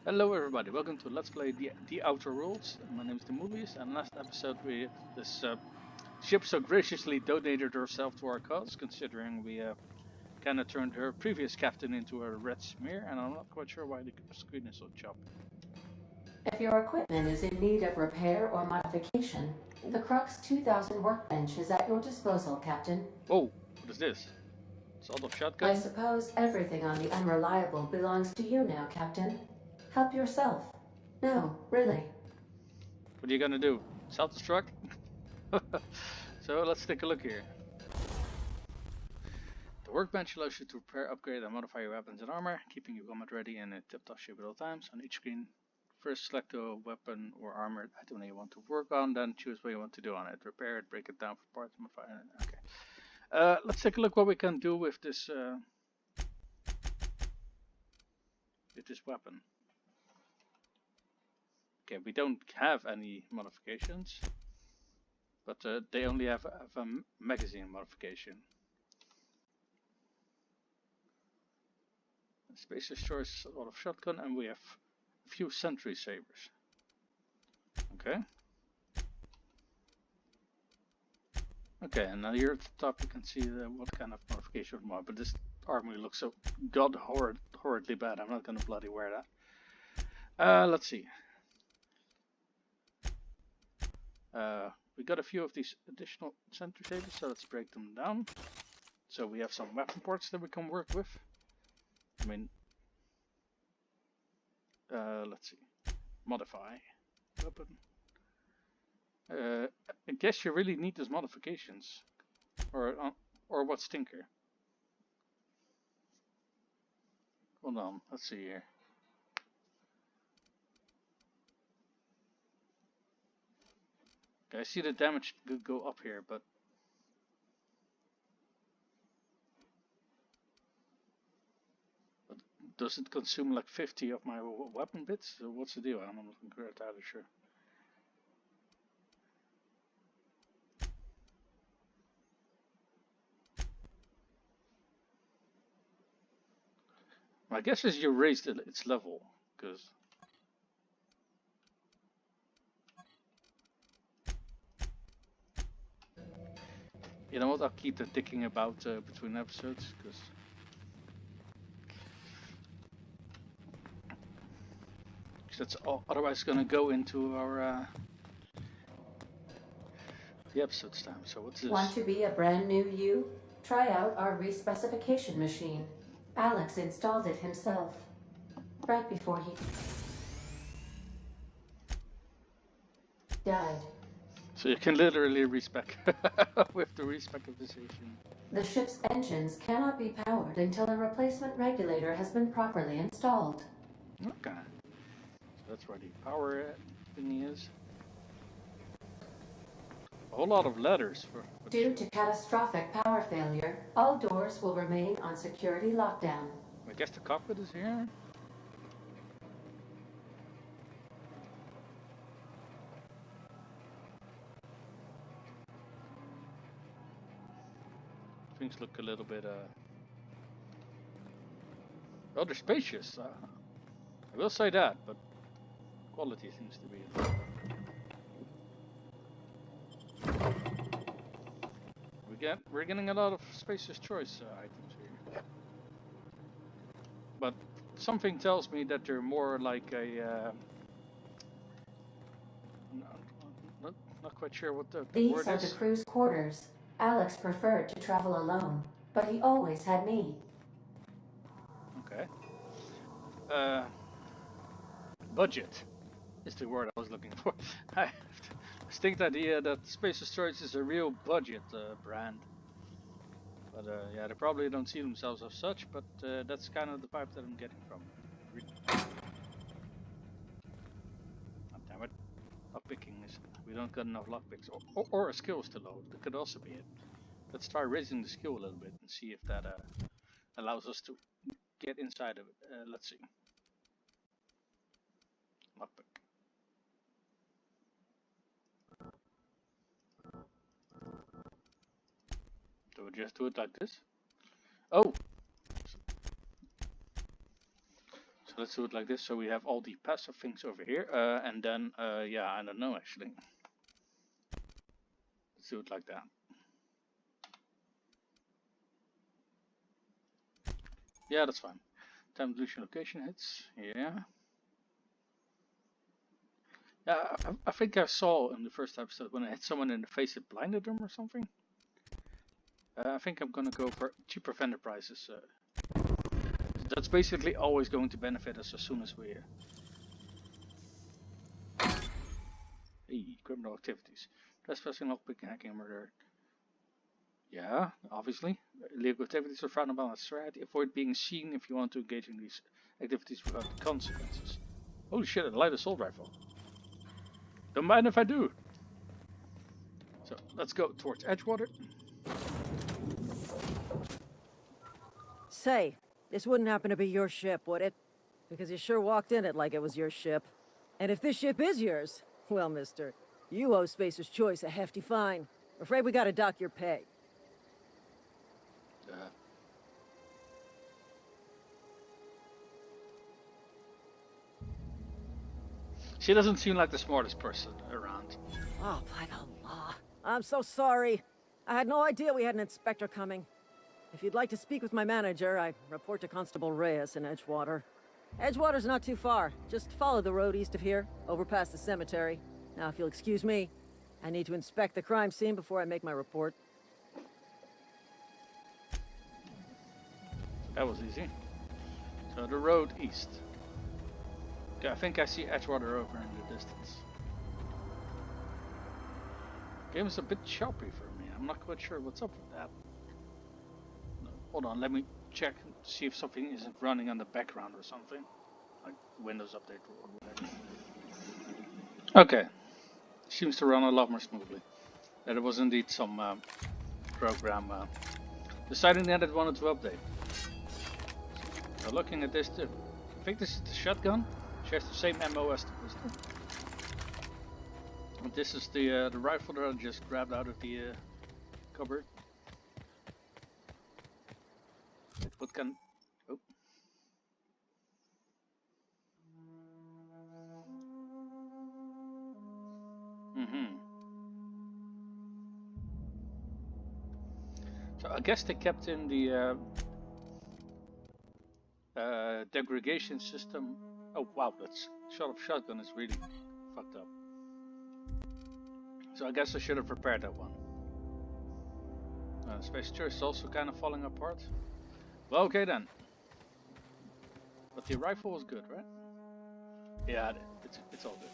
Hello everybody, welcome to Let's Play the Outer Worlds. My name is Demulius, and last episode this ship so graciously donated herself to our cause, considering we kinda turned her previous captain into a red smear, and I'm not quite sure why the screen is so choppy. If your equipment is in need of repair or modification, the Crux 2000 workbench is at your disposal, Captain. Whoa, what is this? Sawed-off I shotgun? suppose everything on the Unreliable belongs to you now, Captain. Help yourself. No, really. What are you gonna do? Self-destruct? So let's take a look here. The workbench allows you to repair, upgrade, and modify your weapons and armor, keeping you combat ready and in tip-top shape at all times. On each screen, first select a weapon or armor item that you want to work on, then choose what you want to do on it. Repair it, break it down for parts, modify it. Okay. Let's take a look what we can do with this weapon. Okay, we don't have any modifications, but they only have a magazine modification. Spacer's Choice, a lot of shotgun, and we have a few sentry sabers. Okay. Okay, and now here at the top you can see what kind of modification we want, but this armor looks so horridly bad, I'm not gonna bloody wear that. Let's see. We got a few of these additional sentry sabers, so let's break them down. So we have some weapon ports that we can work with. I mean, let's see. Modify weapon. I guess you really need those modifications, or what stinker. Hold on, let's see here. Okay, I see the damage could go up here, but does it consume like 50 of my weapon bits? So what's the deal? I'm not entirely sure. My guess is you raised its level, because you know what? I'll keep the dicking about between episodes, because that's all, otherwise gonna go into our the episode's time. So what's this? Want to be a brand new you? Try out our respecification machine. Alex installed it himself. Right before he died. So you can literally respec with the respecification. The ship's engines cannot be powered until a replacement regulator has been properly installed. Okay. So that's where the power thingy is. A whole lot of letters for. Due to catastrophic power failure, all doors will remain on security lockdown. I guess the cockpit is here. Things look a little bit well, they're spacious. I will say that, but quality seems to be. We're getting a lot of spacious choice items here, but something tells me that they're more like a. Not quite sure what the word is. These are the crew's quarters. Alex preferred to travel alone, but he always had me. Okay. Budget is the word I was looking for. I think that that Space Choice is a real budget brand. But yeah, they probably don't see themselves as such, but that's kind of the vibe that I'm getting from them. Oh, damn it. Lockpicking is... We don't got enough lockpicks. Or a skills to load. That could also be it. Let's try raising the skill a little bit and see if that allows us to get inside of it. Let's see. Lockpick. Do we just do it like this? Oh! So let's do it like this. So we have all the passive things over here, and then yeah, I don't know actually. Let's do it like that. Yeah, that's fine. Time deletion location hits. Yeah. Yeah, I think I saw in the first episode when I hit someone in the face, it blinded them or something. I think I'm gonna go for cheaper vendor prices. That's basically always going to benefit us as soon as we. Hey, criminal activities. Trespassing, lockpicking, hacking, murder. Yeah, obviously. Illegal activities are frowned upon as threat. Avoid being seen if you want to engage in these activities without consequences. Holy shit, a light assault rifle. Don't mind if I do. So let's go towards Edgewater. Say, this wouldn't happen to be your ship, would it? Because you sure walked in it like it was your ship. And if this ship is yours, well, mister, you owe Spacer's Choice a hefty fine. Afraid we gotta dock your pay. She doesn't seem like the smartest person around. Oh, by the law. I'm so sorry. I had no idea we had an inspector coming. If you'd like to speak with my manager, I report to Constable Reyes in Edgewater. Edgewater's not too far. Just follow the road east of here, over past the cemetery. Now, if you'll excuse me, I need to inspect the crime scene before I make my report. That was easy. So the road east. Okay, I think I see Edgewater over in the distance. Game is a bit choppy for me. I'm not quite sure what's up with that. No, hold on, let me check and see if something isn't running on the background or something. Like Windows Update or whatever. Okay. Seems to run a lot more smoothly. There was indeed some program deciding that it wanted to update. So looking at this too. I think this is the shotgun. Shares the same ammo as the pistol. And this is the rifle that I just grabbed out of the cupboard. What can? Oh. So I guess they kept in the degradation system. Oh wow, that shotgun is really fucked up. So I guess I should have prepared that one. Space Church is also kind of falling apart. Well, okay then. But the rifle was good, right? Yeah, it's all good.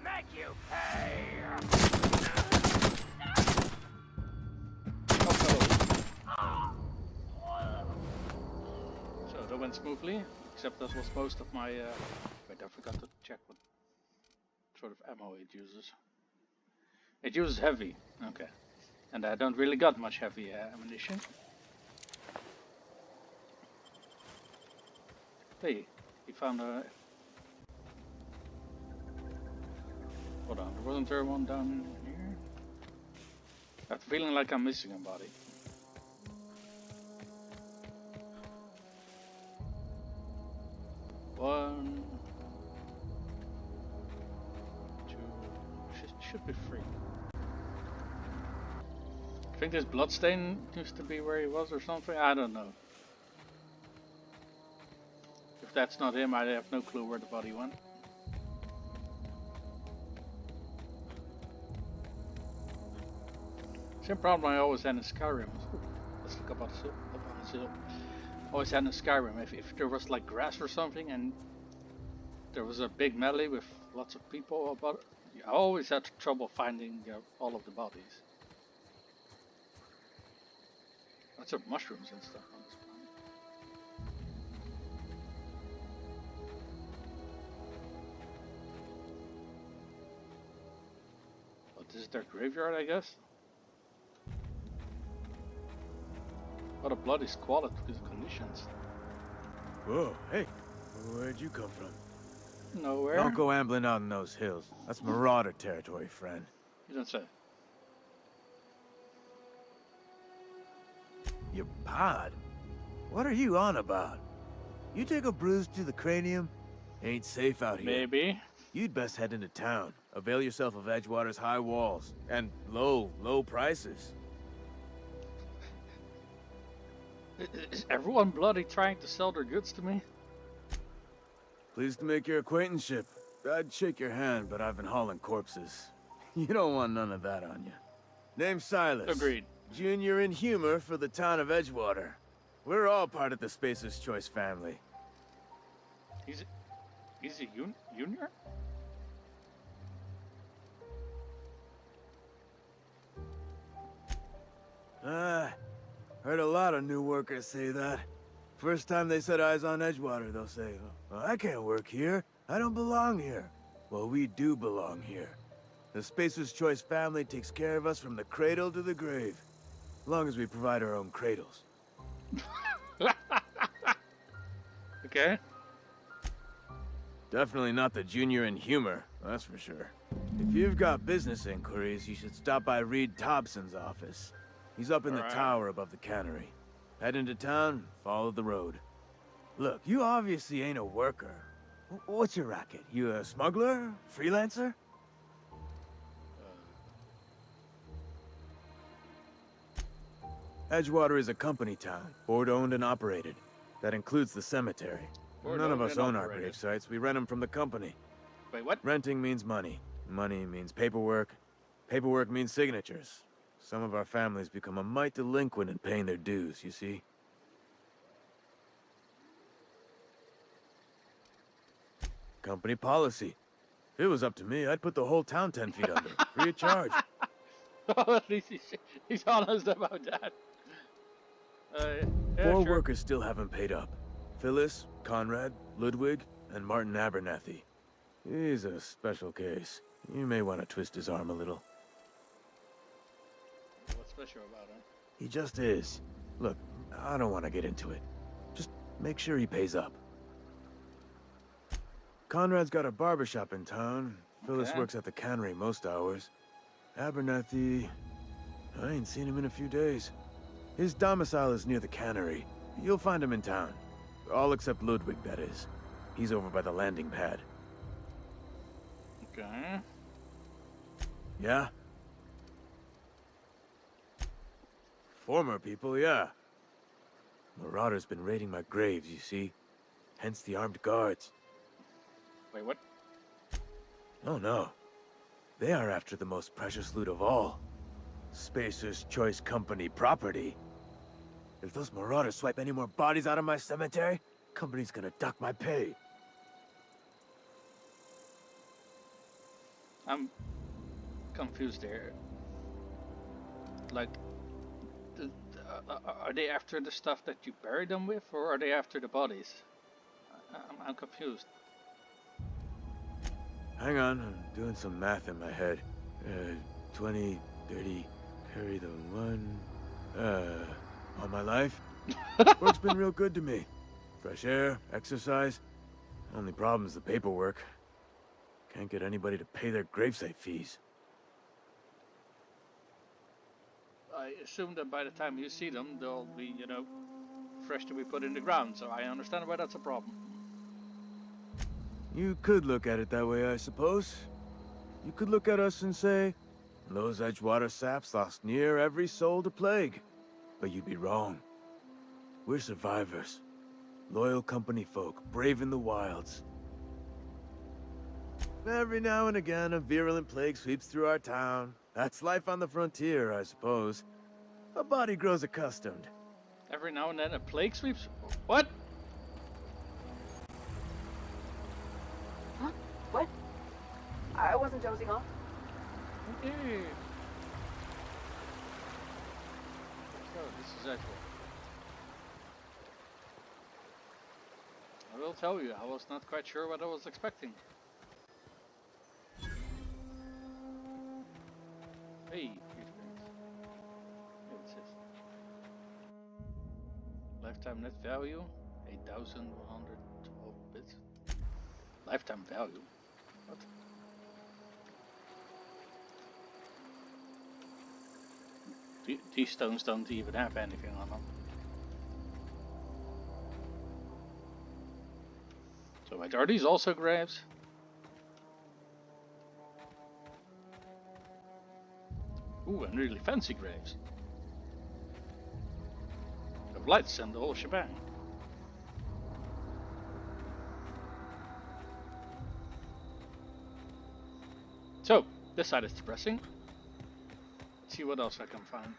Make you pay! So that went smoothly, except that was most of my. Wait, I forgot to check what sort of ammo it uses. It uses heavy, okay, and I don't really got much heavy ammunition. Hey, he found a. Hold on, wasn't there one down here? I have the feeling like I'm missing a body. One, two, should be free. I think this bloodstain used to be where he was or something. I don't know. If that's not him, I have no clue where the body went. Same problem I always had in Skyrim. Ooh, let's look up on the hill. Always had in Skyrim. If there was like grass or something and there was a big melee with lots of people about it, I always had trouble finding all of the bodies. Lots of mushrooms and stuff on this planet. But this is their graveyard, I guess. But the blood is squalid because of conditions. Whoa, hey, where'd you come from? Nowhere. Don't go ambling out in those hills. That's marauder territory, friend. Didn't say. Your pod? What are you on about? You take a bruise to the cranium? Ain't safe out here. Maybe. You'd best head into town. Avail yourself of Edgewater's high walls. And low prices. Is everyone bloody trying to sell their goods to me? Pleased to make your acquaintanceship. I'd shake your hand, but I've been hauling corpses. You don't want none of that on you. Name's Silas. Agreed. Junior in humor for the town of Edgewater. We're all part of the Spacer's Choice family. He's a junior? Heard a lot of new workers say that. First time they set eyes on Edgewater, they'll say, "Well, I can't work here. I don't belong here." Well, we do belong here. The Spacer's Choice family takes care of us from the cradle to the grave. As long as we provide our own cradles. Okay. Definitely not the junior in humor, that's for sure. If you've got business inquiries, you should stop by Reed Thompson's office. He's up in the tower above the cannery. Head into town, follow the road. Look, you obviously ain't a worker. What's your racket? You a smuggler? Freelancer? Edgewater is a company town, board-owned and operated. That includes the cemetery. None of us own our grave sites, we rent them from the company. Wait, what? Renting means money. Money means paperwork. Paperwork means signatures. Some of our families become a mite delinquent in paying their dues, you see? Company policy. If it was up to me, I'd put the whole town 10 feet under, free of charge. At least he's honest about that. Yeah, Four sure. workers still haven't paid up. Phyllis, Conrad, Ludwig, and Martin Abernathy. He's a special case. You may want to twist his arm a little. What's special about him? He just is. Look, I don't want to get into it. Just make sure he pays up. Conrad's got a barbershop in town. Phyllis Okay. works at the cannery most hours. Abernathy... I ain't seen him in a few days. His domicile is near the cannery. You'll find him in town. All except Ludwig, that is. He's over by the landing pad. Okay. Yeah? Former people, yeah. Marauders been raiding my graves, you see. Hence the armed guards. Wait, what? Oh no. They are after the most precious loot of all. Spacer's Choice Company property. If those marauders swipe any more bodies out of my cemetery, company's gonna dock my pay. I'm confused there. Like, are they after the stuff that you buried them with, or are they after the bodies? I'm confused. Hang on, I'm doing some math in my head. 20, 30, carry the one... all my life? Work's been real good to me. Fresh air, exercise. Only problem is the paperwork. Can't get anybody to pay their gravesite fees. I assume that by the time you see them, they'll be, fresh to be put in the ground, so I understand why that's a problem. You could look at it that way, I suppose. You could look at us and say, those Edgewater saps lost near every soul to plague. But you'd be wrong. We're survivors. Loyal company folk, brave in the wilds. Every now and again, a virulent plague sweeps through our town. That's life on the frontier, I suppose. A body grows accustomed. Every now and then a plague sweeps? What? Huh? What? I wasn't dozing off. Okay. So, this is Edgewater. I will tell you, I was not quite sure what I was expecting. Hey, experience. Hey, what's this? Lifetime net value, 8,112 bits. Lifetime value? What? These stones don't even have anything on them. So wait, are these also graves? Ooh, and really fancy graves. With lights and the whole shebang. So, this side is depressing. Let's see what else I can find.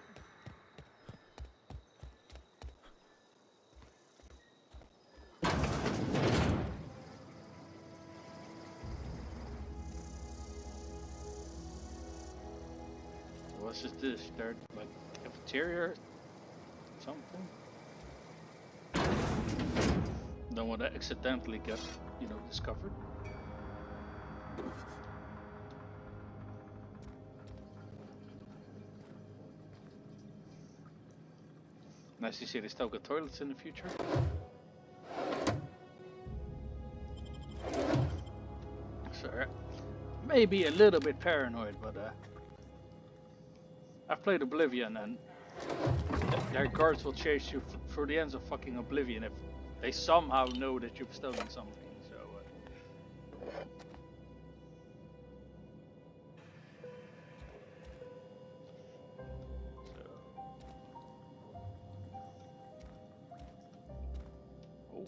What's this? There, like, cafeteria or something? Don't want to accidentally get, you know, discovered. Nice to see they still got toilets in the future. So, maybe a little bit paranoid, but I've played Oblivion, and their guards will chase you through the ends of fucking Oblivion if they somehow know that you've stolen something. So, oh.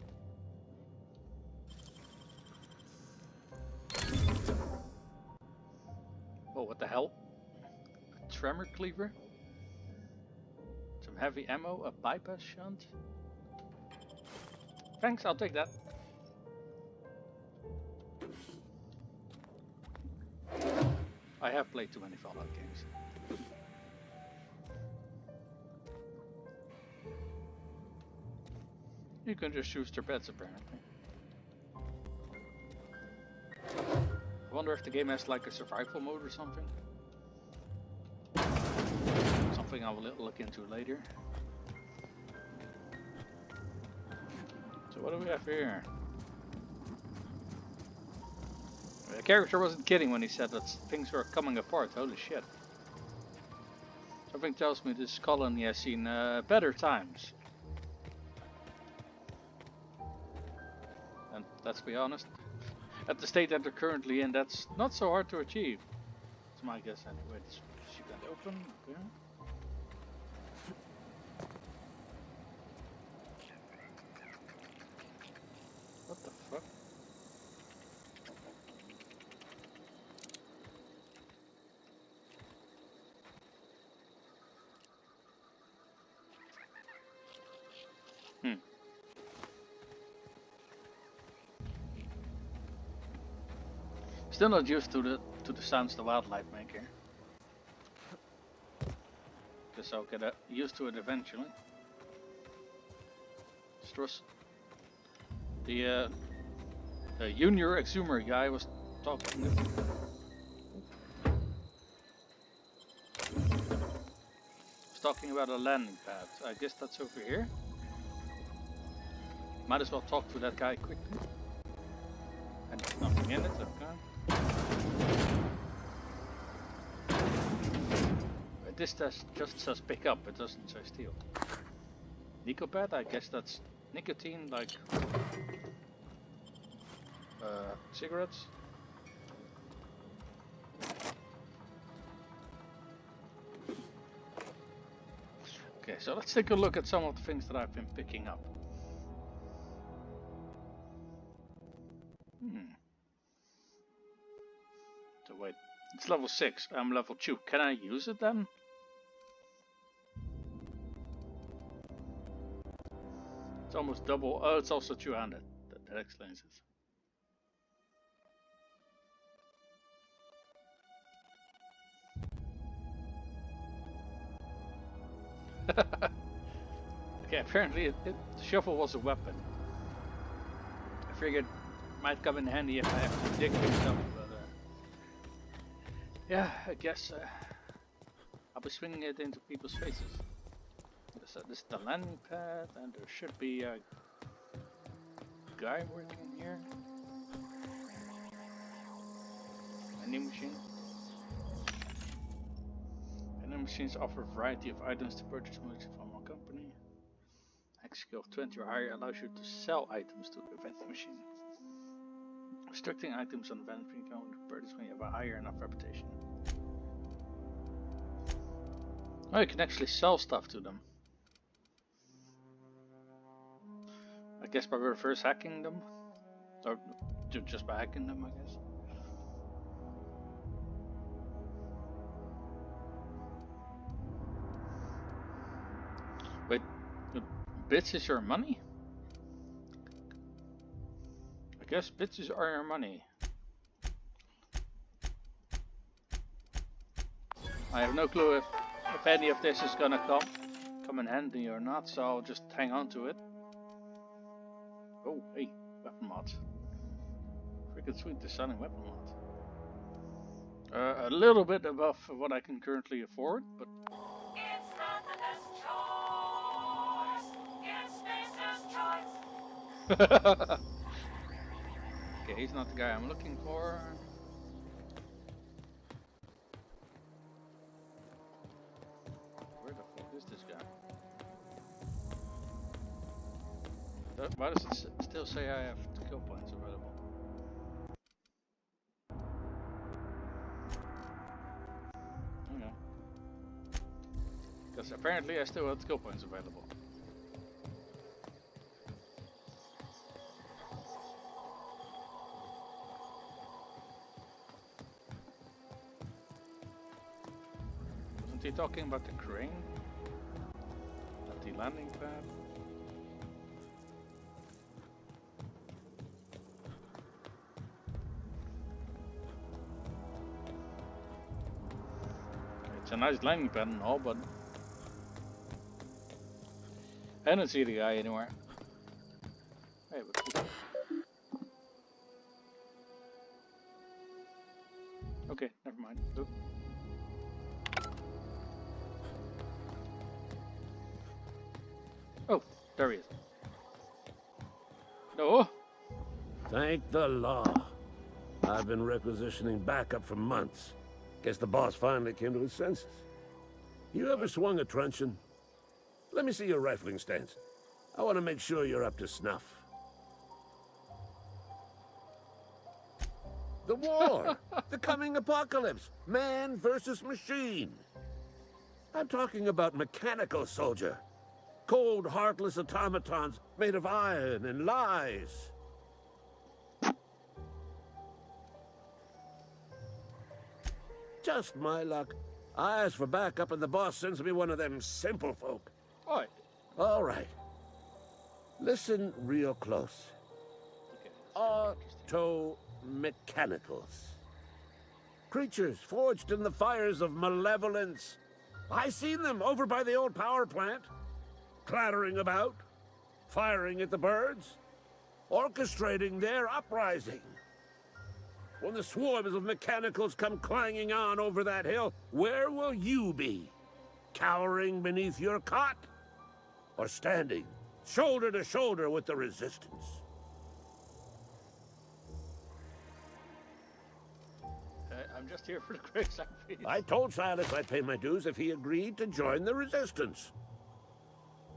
Oh, what the hell? A tremor cleaver? Some heavy ammo, a bypass shunt? Thanks, I'll take that. I have played too many Fallout games. You can just choose their beds, apparently. I wonder if the game has like a survival mode or something. Something I will look into later. So what do we have here? The character wasn't kidding when he said that things were coming apart. Holy shit. Something tells me this colony has seen better times. And let's be honest, at the state that they're currently in, that's not so hard to achieve. That's my guess anyway. She got open, okay. What the fuck? Still not used to the sounds the wildlife make here. Guess I'll get used to it eventually. Stress. The junior exhumer guy was talking. Was talking about a landing pad. I guess that's over here. Might as well talk to that guy quickly. And there's nothing in it, okay. This just says pick up, it doesn't say steal. Nicopad, I guess that's nicotine, like cigarettes. Okay, so let's take a look at some of the things that I've been picking up. So wait, it's level 6, I'm level 2. Can I use it then? It's almost double. Oh, it's also two-handed. That explains it. Okay, apparently the shovel was a weapon. I figured it might come in handy if I have to dig things up, but yeah, I guess I'll be swinging it into people's faces. This is the landing pad, and there should be a guy working here. Vending machine. Vending machines offer a variety of items to purchase from one company. Max skill of 20 or higher allows you to sell items to the vending machine. Restricting items on the vending machine can only be purchased when you have a higher enough reputation. Oh, you can actually sell stuff to them. I guess by reverse hacking them? Or just by hacking them, I guess. Wait, bits is your money? I guess bits are your money. I have no clue if any of this is gonna come in handy or not, so I'll just hang on to it. Oh, hey, weapon mods. Freaking sweet, they're selling weapon mods. A little bit above what I can currently afford, but... It's not the best choice. It's Spacer's choice. Okay, he's not the guy I'm looking for. Where the fuck is this guy? Why does it still say I have kill points available? Okay. Because apparently I still have skill points available. Wasn't he talking about the crane? Not the landing pad? It's a nice landing pad and all, but I don't see the guy anywhere. Hey, but... Okay, never mind. Oop. Oh, there he is. No. Thank the law. I've been requisitioning backup for months. Guess the boss finally came to his senses. You ever swung a truncheon? Let me see your rifling stance. I want to make sure you're up to snuff. The war! The coming apocalypse! Man versus machine! I'm talking about mechanical soldier. Cold, heartless automatons made of iron and lies. Just my luck. I ask for backup and the boss sends me one of them simple folk. Oi. All right. Listen real close. Okay, Auto-mechanicals. Creatures forged in the fires of malevolence. I seen them over by the old power plant. Clattering about, firing at the birds, orchestrating their uprising. When the swarms of mechanicals come clanging on over that hill, where will you be? Cowering beneath your cot? Or standing, shoulder to shoulder with the resistance? I'm just here for the great sacrifice. I told Silas I'd pay my dues if he agreed to join the resistance.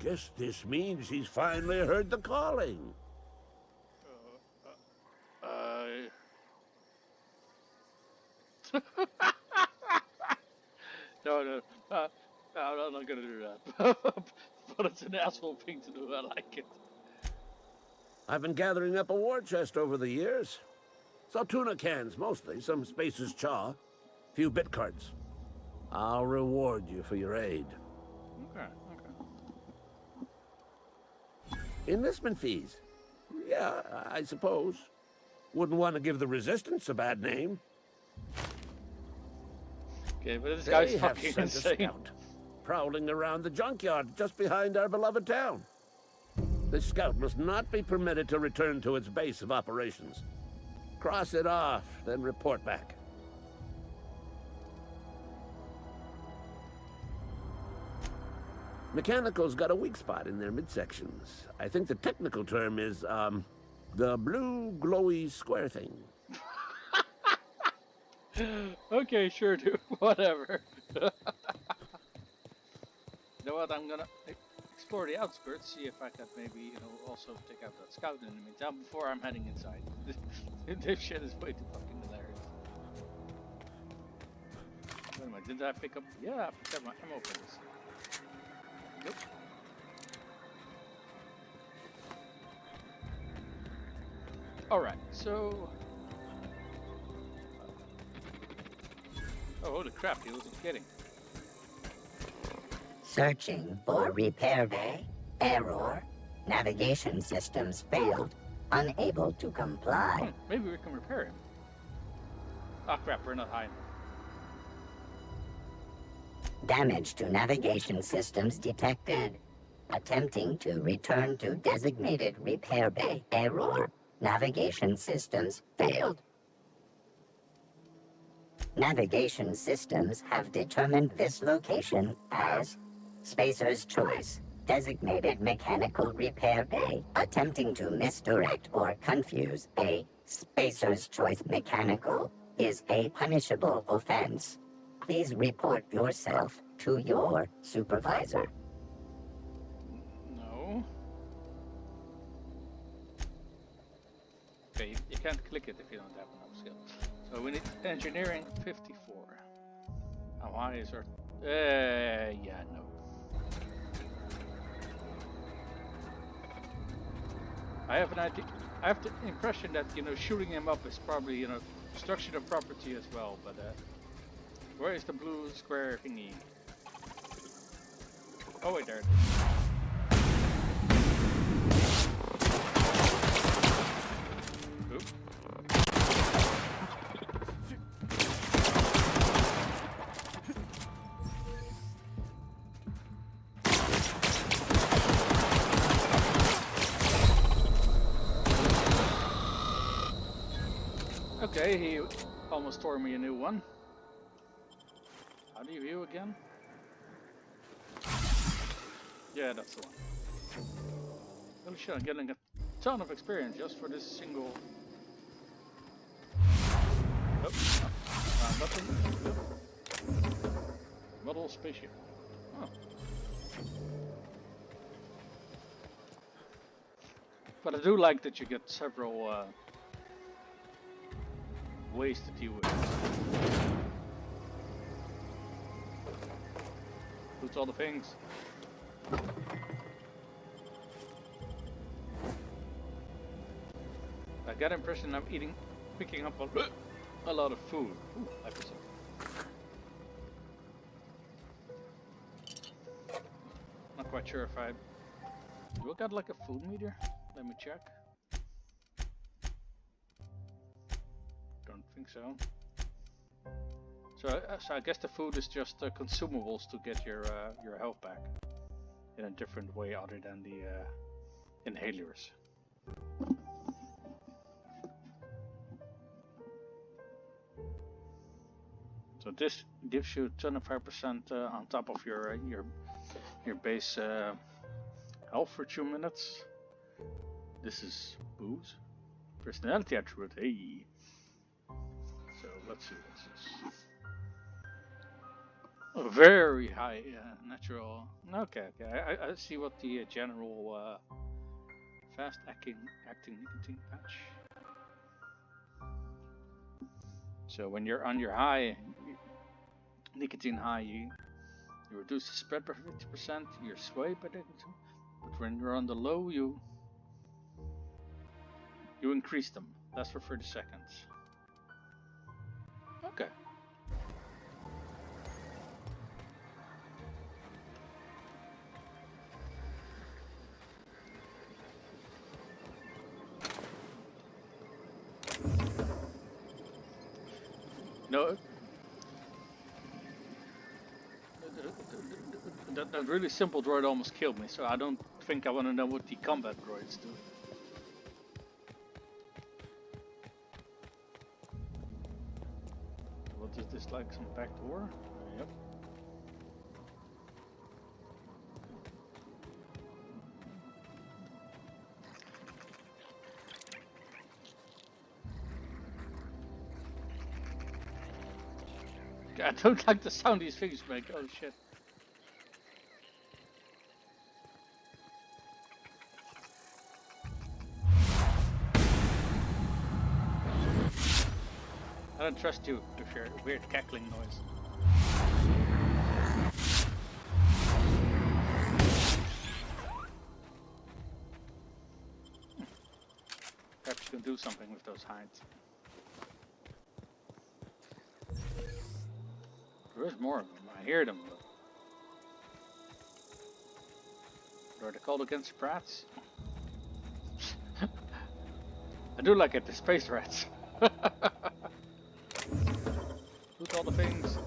Guess this means he's finally heard the calling. No, I'm not gonna do that. But it's an asshole thing to do. I like it. I've been gathering up a war chest over the years. Saw tuna cans, mostly, some Spacer's chaw, few bit cards. I'll reward you for your aid. Okay. Enlistment fees? Yeah, I suppose. Wouldn't want to give the Resistance a bad name. Okay, but this guy's They have fucking sent a insane. scout, prowling around the junkyard just behind our beloved town. This scout must not be permitted to return to its base of operations. Cross it off, then report back. Mechanical's got a weak spot in their midsections. I think the technical term is, the blue glowy square thing. Okay, sure, dude. Whatever. know what? I'm gonna explore the outskirts, see if I can maybe, also take out that scout in the meantime before I'm heading inside. This shit is way too fucking hilarious. Wait a minute, did I pick up? Yeah, I picked up my ammo for this. Yep. Alright, so... Oh, holy crap, he wasn't kidding. Searching for repair bay. Error. Navigation systems failed. Unable to comply. Maybe we can repair him. Ah, crap, we're not high enough. Damage to navigation systems detected. Attempting to return to designated repair bay. Error. Navigation systems failed. Navigation systems have determined this location as Spacer's Choice, designated mechanical repair bay. Attempting to misdirect or confuse a Spacer's Choice mechanical is a punishable offense. Please report yourself to your supervisor. No. Okay, you can't click it if you don't have enough skill. So we need engineering 54. How high is our... yeah, no. I have an idea. I have the impression that, shooting him up is probably, destruction of property as well, but, where is the blue square thingy? Oh wait, there it is. Oop. Okay, he almost tore me a new one. How do you view again? Yeah, that's the one. Holy shit, I'm getting a ton of experience just for this single... Nope. Nothing. Model spaceship. Oh. But I do like that you get several ways to deal with it. Who's all the things? I get the impression I'm picking up a lot of food. Ooh, I feel so. Not quite sure if I... Do I got like a food meter? Let me check. Don't think so. So I guess the food is just consumables to get your health back in a different way other than the inhalers. So this gives you 25% on top of your base health for 2 minutes. This is booze, personality attribute. Hey. So let's see what's this. Oh, very high natural. Okay, I see what the general fast acting nicotine patch. So when you're on your high nicotine high, you reduce the spread by 50%, your sway by 50%, but when you're on the low, you increase them. That's for 30 seconds. Okay. No, that really simple droid almost killed me, so I don't think I want to know what the combat droids do. What is this, like some back door? Yep. I don't like the sound these things make. Oh shit. don't trust you with your weird cackling noise. Perhaps you can do something with those hides. There's more of them. I hear them. But are they called against rats? I do like it, the space rats. Loot all the things.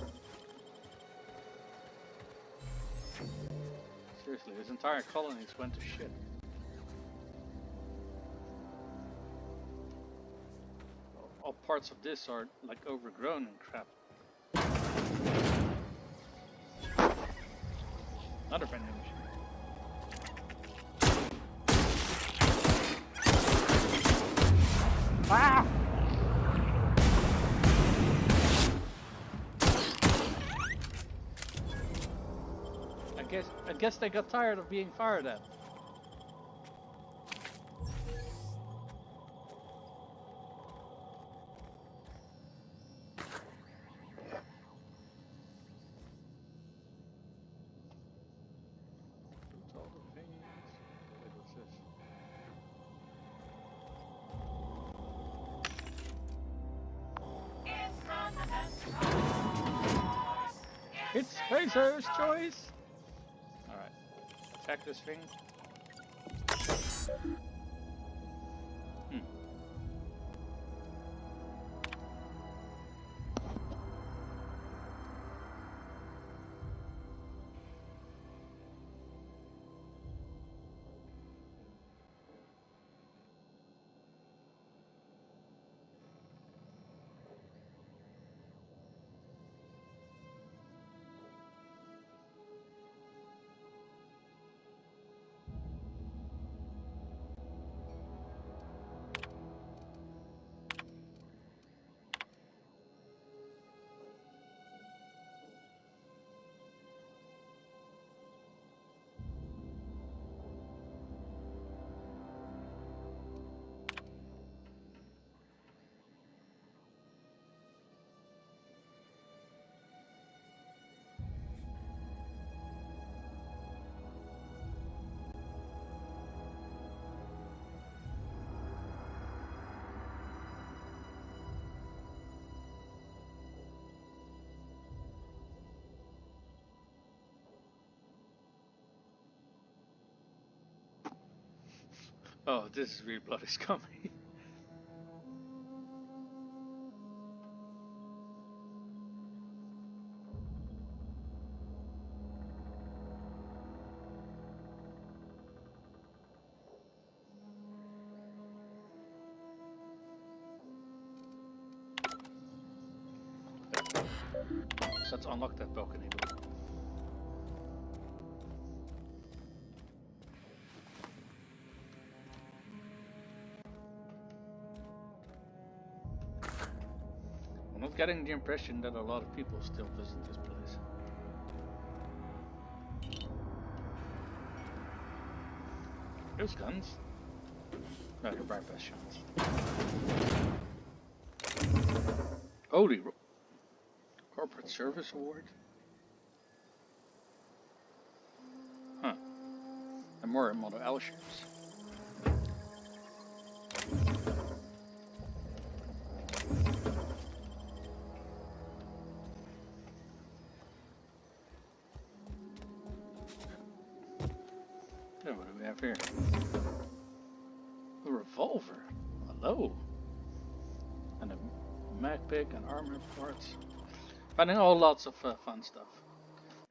Seriously, this entire colony went to shit. All parts of this are like overgrown and crap. Another vending machine. Ah! I guess they got tired of being fired at. It's Spacer's choice! Alright, attack this thing. Oh, this is real bloody scummy. Let's unlock that balcony door. I'm not getting the impression that a lot of people still visit this place. There's guns. No, they're bypass shots. Holy Corporate Service Award? Huh. And more Model L ships. Then what do we have here? A revolver. Hello. And a mag pick and armor parts. Finding all lots of fun stuff.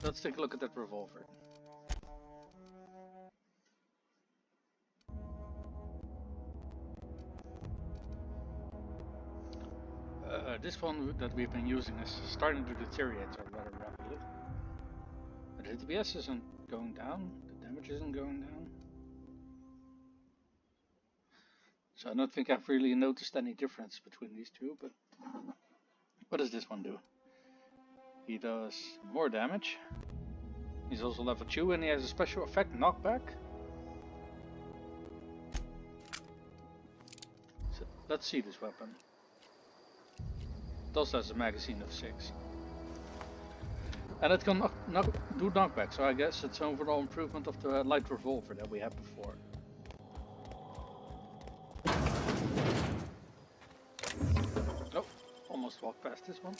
Let's take a look at that revolver. This one that we've been using is starting to deteriorate rather rapidly. But the DPS isn't going down, the damage isn't going down. So I don't think I've really noticed any difference between these two, but what does this one do? He does more damage. He's also level 2 and he has a special effect, knockback. So let's see this weapon. It also has a magazine of 6. And it can do knockback, so I guess it's an overall improvement of the light revolver that we had before. Oh, almost walked past this one.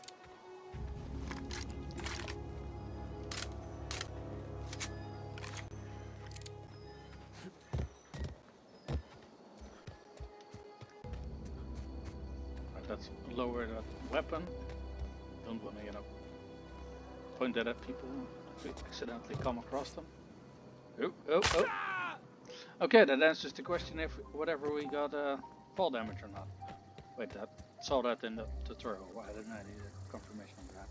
Right, let's lower that weapon. Don't want to, point that at people if we accidentally come across them. Oh. Okay, that answers the question if whatever we got fall damage or not. Wait, that saw that in the tutorial. Why didn't I need a confirmation on that?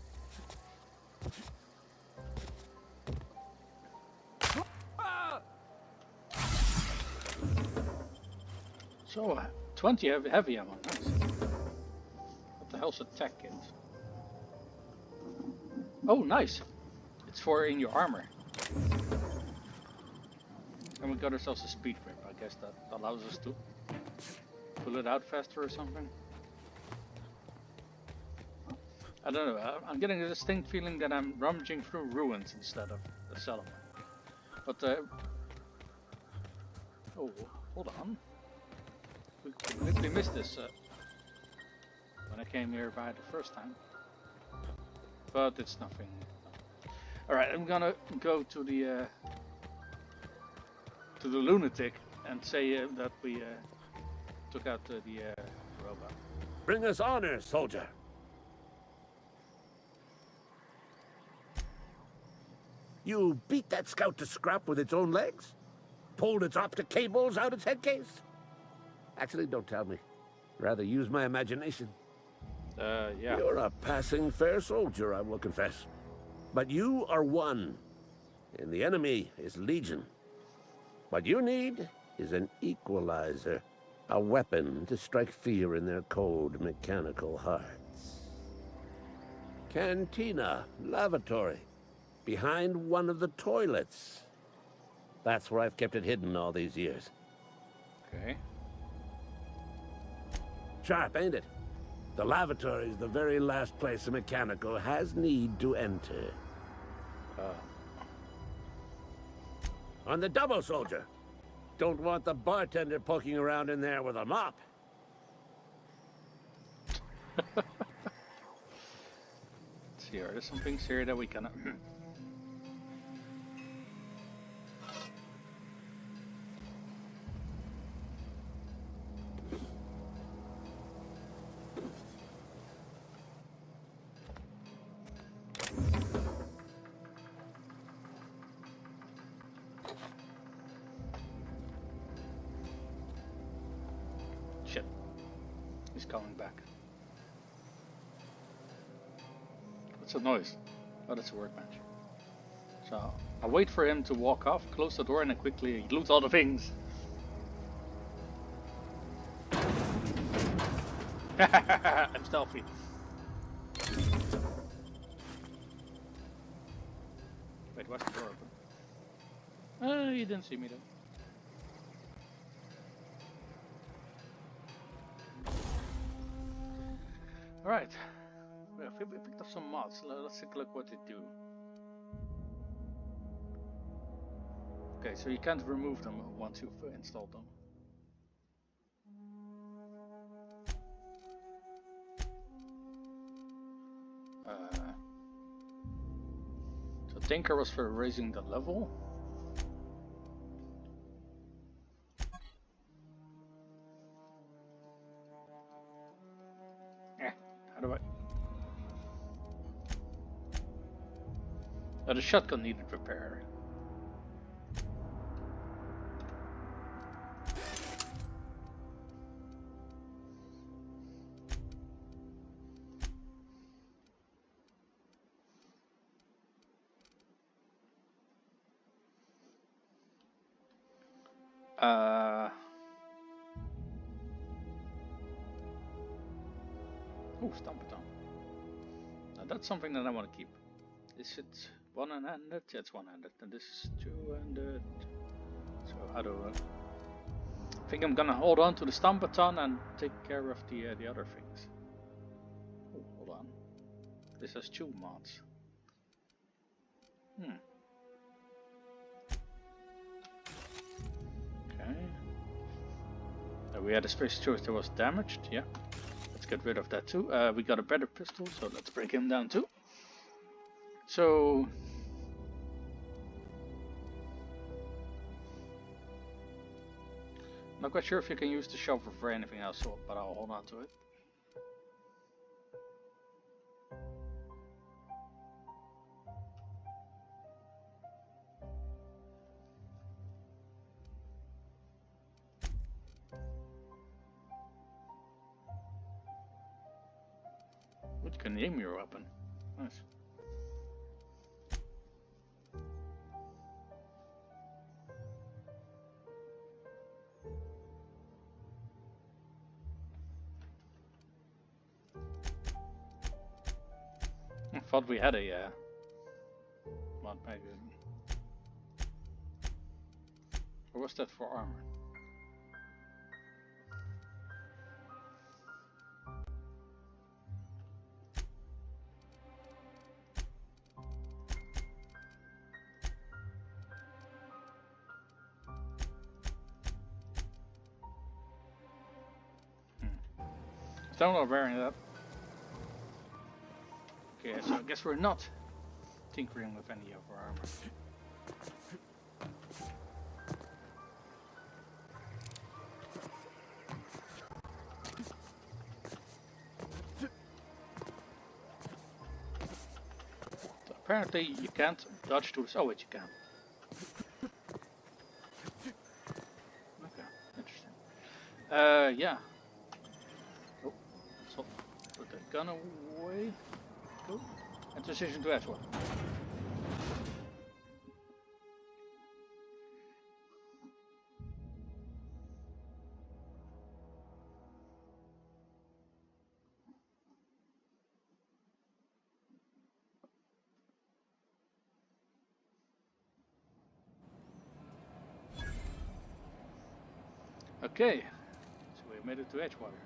So, 20 heavy ammo, nice. What the hell's a tech kit? Oh, nice! It's for in your armor. And we got ourselves a speed grip. I guess that allows us to pull it out faster or something. I don't know, I'm getting a distinct feeling that I'm rummaging through ruins instead of a settlement. But, oh, hold on. We completely missed this when I came here by the first time. But it's nothing. Alright, I'm gonna go to the lunatic and say that we took out the robot. Bring us honor, soldier. You beat that scout to scrap with its own legs? Pulled its optic cables out its head case? Actually, don't tell me. Rather use my imagination. Yeah. You're a passing fair soldier, I will confess. But you are one, and the enemy is legion. What you need is an equalizer, a weapon to strike fear in their cold, mechanical hearts. Cantina, lavatory, behind one of the toilets. That's where I've kept it hidden all these years. Okay. Sharp, ain't it? The lavatory is the very last place a mechanical has need to enter. On the double, soldier. Don't want the bartender poking around in there with a mop. Let's see, are there some things here that we can... Shit. He's coming back. What's that noise? Oh, that's a workbench. So, I'll wait for him to walk off, close the door, and then quickly loot all the things. I'm stealthy. Wait, why's the door open? You didn't see me though. Alright. We picked up some mods. Let's take a look what they do. Okay, so you can't remove them once you've installed them. So Tinker was for raising the level. How do I... Oh, the shotgun needed repair. Oh, Stomp-a-Tom. Now that's something that I want to keep. Is it one-handed? Yeah, it's one-handed. And this is two-handed. So how do I think I'm gonna hold on to the Stomp-a-Tom and take care of the other things. Oh, hold on. This has 2 mods. Okay. We had a space choice that was damaged. Yeah. Let's get rid of that too. We got a better pistol, so let's break him down too. So not quite sure if you can use the shovel for anything else, but I'll hold on to it. You can aim your weapon. Nice. I thought we had a mod magazine. Or was that for armor? Still not wearing that. Okay, so I guess we're not tinkering with any of our armor. So apparently you can't dodge tools. Oh wait, you can. Okay, interesting. Yeah. Oh, so put the gun away. Cool. And transition to edgewater. Okay, so we made it to Edgewater.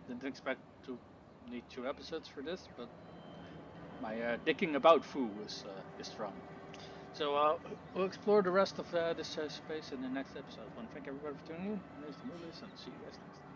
Didn't expect to need 2 episodes for this, but my dicking about foo is strong. So we'll explore the rest of this space in the next episode. I want to thank everybody for tuning in. My name is Demulis, and see you guys next time.